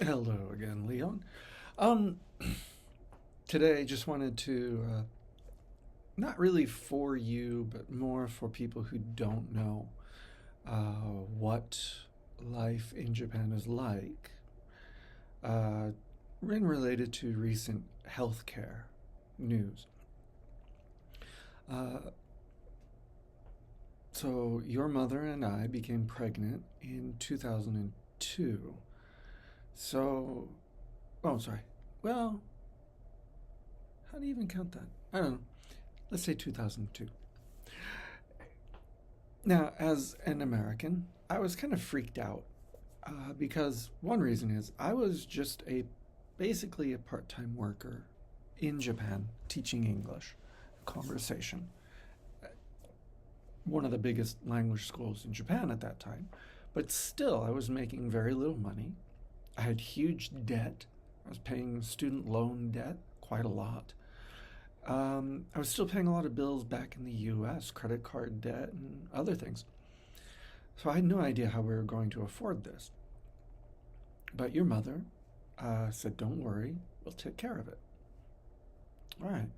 Hello again, Leon. Um, Today I just wanted to, not really for you, but more for people who don't know what life in Japan is like, uh, in related to recent healthcare news. Uh, so, your mother and I became pregnant in 2002. So, oh, sorry. Well, how do you even count that? I don't know. Let's say 2002. Now, as an American, I was kind of freaked out because one reason is I was just basically a part-time worker in Japan teaching English conversation. One of the biggest language schools in Japan at that time, but still I was making very little money. I had huge debt. I was paying student loan debt quite a lot. I was still paying a lot of bills back in the US, credit card debt and other things. So I had no idea how we were going to afford this. But your mother said, "Don't worry, we'll take care of it." All right.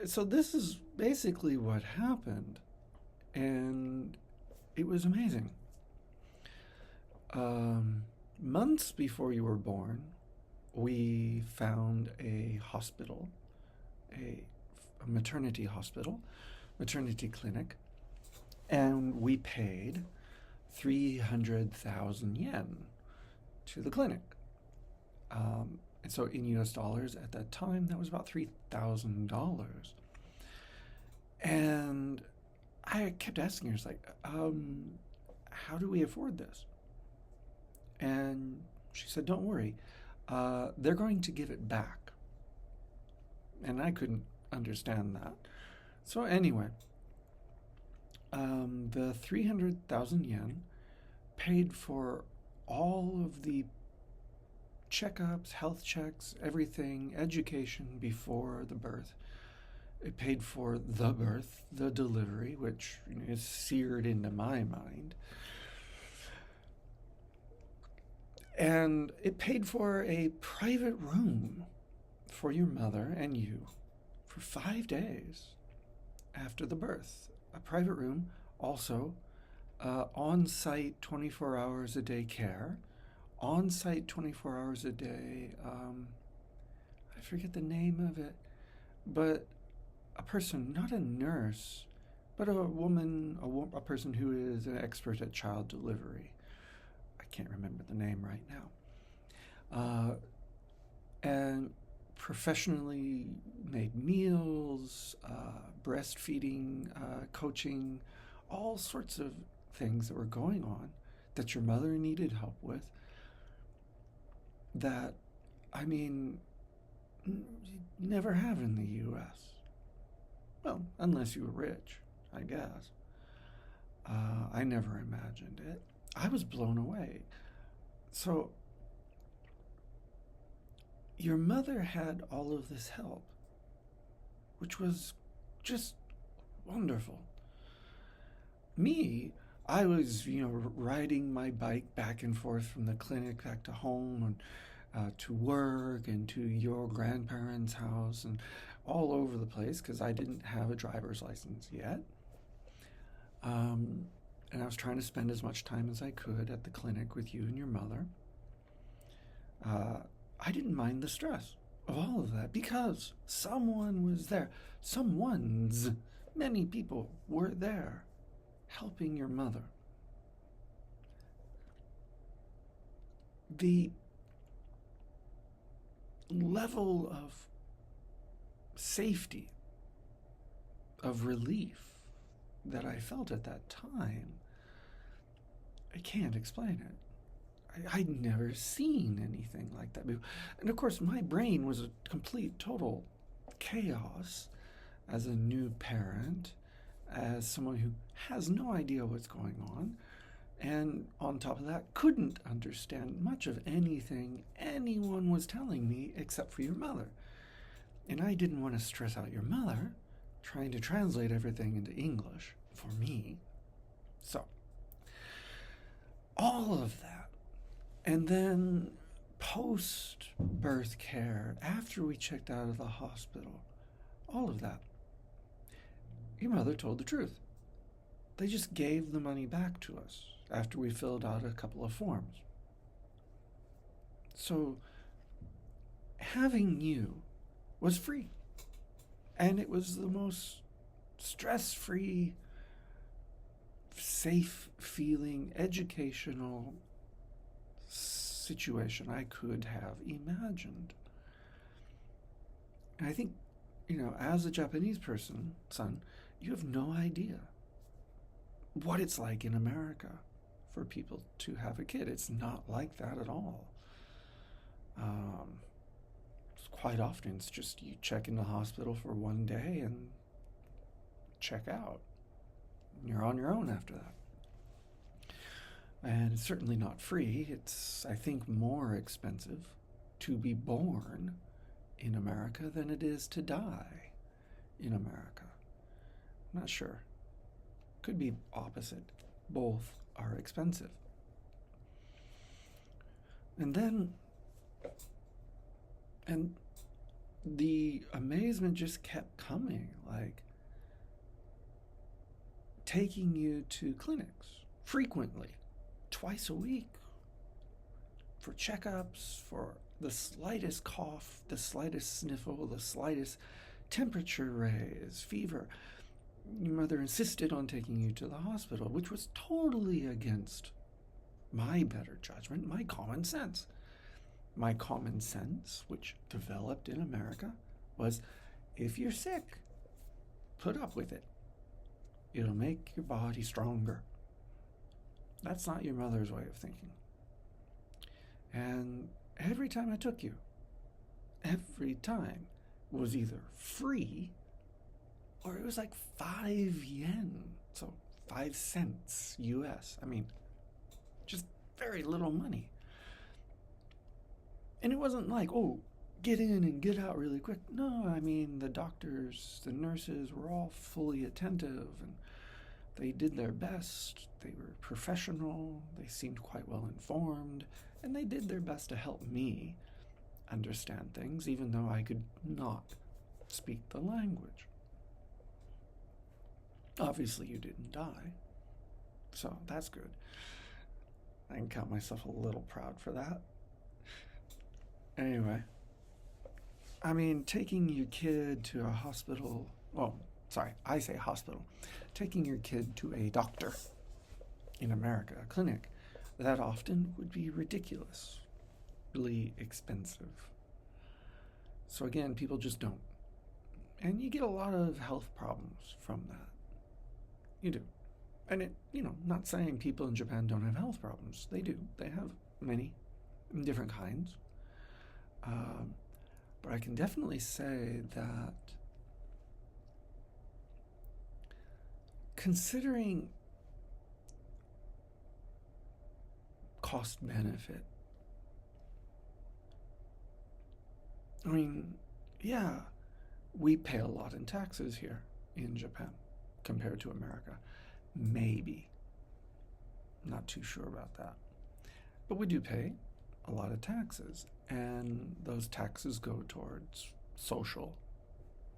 So this is basically what happened. And it was amazing. Um, Months before you were born, we found a hospital, a, a maternity hospital, maternity clinic, and we paid 300,000 yen to the clinic. And so in US dollars at that time, that was about $3,000. And I kept asking her, it's like, how do we afford this? And she said, "Don't worry, they're going to give it back." And I couldn't understand that. So, anyway, the 300,000 yen paid for all of the checkups, health checks, everything, education before the birth. It paid for the birth, the delivery, which is seared into my mind. And it paid for a private room for your mother and you for 5 days after the birth. A private room, also on site 24 hours a day care, on site 24 hours a day. I forget the name of it, but a person, not a nurse, but a woman, a person who is an expert at child delivery. I can't remember the name right now. And professionally made meals, breastfeeding, coaching, all sorts of things that were going on that your mother needed help with. That, I mean, you'd never have in the US. Well, unless you were rich, I guess. I never imagined it. I was blown away. So, your mother had all of this help, which was just wonderful. Me, I was, riding my bike back and forth from the clinic back to home and to work and to your grandparents' house and all over the place because I didn't have a driver's license yet. And I was trying to spend as much time as I could at the clinic with you and your mother. Uh, I didn't mind the stress of all of that because someone was there. Someone's, many people were there helping your mother. The level of safety, of relief that I felt at that time, I can't explain it. I'd never seen anything like that before. And of course, my brain was a complete, total chaos as a new parent, as someone who has no idea what's going on, and on top of that, couldn't understand much of anything anyone was telling me except for your mother. And I didn't want to stress out your mother trying to translate everything into English for me. So, all of that. And then post-birth care, after we checked out of the hospital, all of that. Your mother told the truth. They just gave the money back to us after we filled out a couple of forms. So having you was free. And it was the most stress-free, safe feeling, educational situation I could have imagined. And I think, as a Japanese person, son, you have no idea what it's like in America for people to have a kid. It's not like that at all. Quite often it's just you check in the hospital for one day and check out. You're on your own after that. And it's certainly not free. It's, I think, more expensive to be born in America than it is to die in America. I'm not sure. Could be opposite. Both are expensive. And the amazement just kept coming, like taking you to clinics frequently, twice a week, for checkups, for the slightest cough, the slightest sniffle, the slightest temperature raise, fever. Your mother insisted on taking you to the hospital, which was totally against my better judgment, my common sense. My common sense, which developed in America, was if you're sick, put up with it. It'll make your body stronger. That's not your mother's way of thinking. And every time I took you, every time was either free or it was like 5 yen, so 5 cents US. I mean, just very little money. And it wasn't like, oh, get in and get out really quick. No, I mean, the doctors, the nurses were all fully attentive and they did their best. They were professional. They seemed quite well informed. And they did their best to help me understand things, even though I could not speak the language. Obviously, you didn't die. So that's good. I can count myself a little proud for that. Anyway, I mean, taking your kid to a hospital, I say hospital, taking your kid to a doctor in America, a clinic, that often would be ridiculously expensive. So again, people just don't. And you get a lot of health problems from that. You do. And it, not saying people in Japan don't have health problems. They do. They have many different kinds. But I can definitely say that considering cost benefit, I mean, yeah, we pay a lot in taxes here in Japan compared to America. Maybe. Not too sure about that. But we do pay a lot of taxes, and those taxes go towards social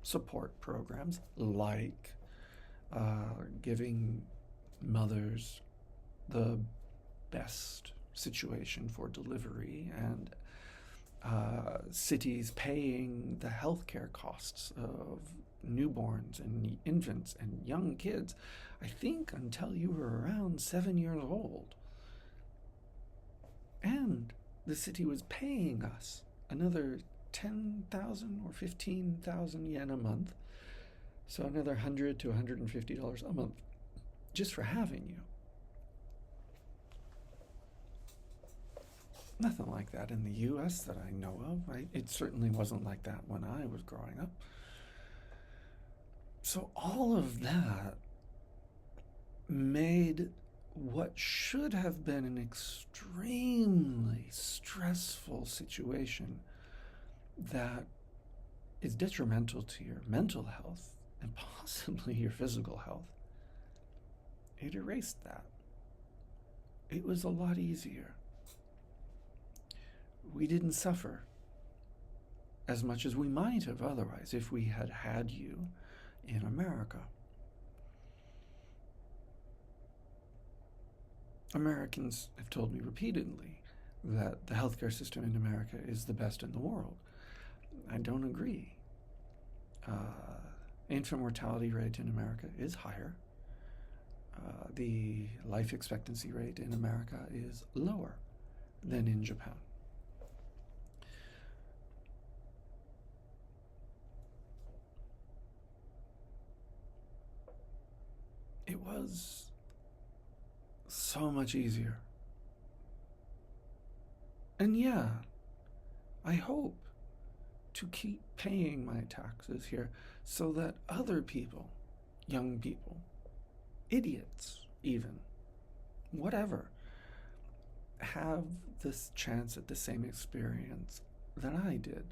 support programs like giving mothers the best situation for delivery, and cities paying the healthcare costs of newborns and infants and young kids, I think until you were around 7 years old. And the city was paying us another 10,000 or 15,000 yen a month, so another $100 to $150 a month, just for having you. Nothing like that in the U.S. that I know of. It certainly wasn't like that when I was growing up. So all of that made what should have been an extremely stressful situation that is detrimental to your mental health and possibly your physical health. It erased that. It was a lot easier. we didn't suffer as much as we might have otherwise if we had had you in America. Americans have told me repeatedly that the healthcare system in America is the best in the world. I don't agree. Infant mortality rate in America is higher. The life expectancy rate in America is lower than in Japan. It was so much easier. And yeah, I hope to keep paying my taxes here so that other people, young people, idiots even, whatever, have this chance at the same experience that I did.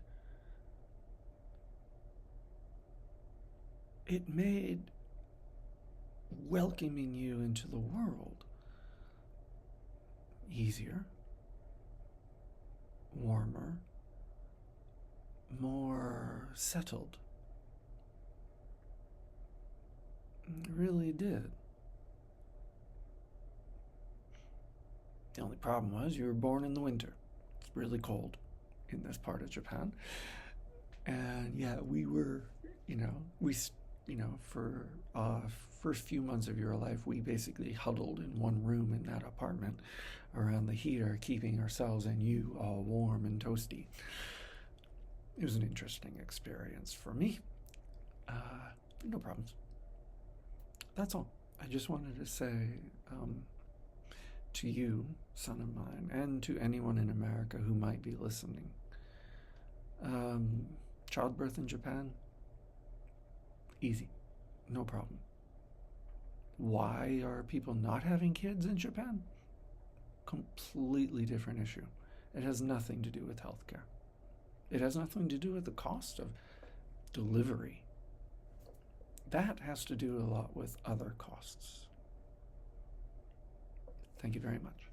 It made welcoming you into the world easier, warmer, more settled. It really did. The only problem was you were born in the winter. It's really cold in this part of Japan. And yeah, we were, for first few months of your life, we basically huddled in one room in that apartment around the heater, keeping ourselves and you all warm and toasty. It was an interesting experience for me. No problems. That's all. I just wanted to say to you, son of mine, and to anyone in America who might be listening, childbirth in Japan, easy, no problem. Why are people not having kids in Japan? Completely different issue. It has nothing to do with healthcare. It has nothing to do with the cost of delivery. That has to do a lot with other costs. Thank you very much.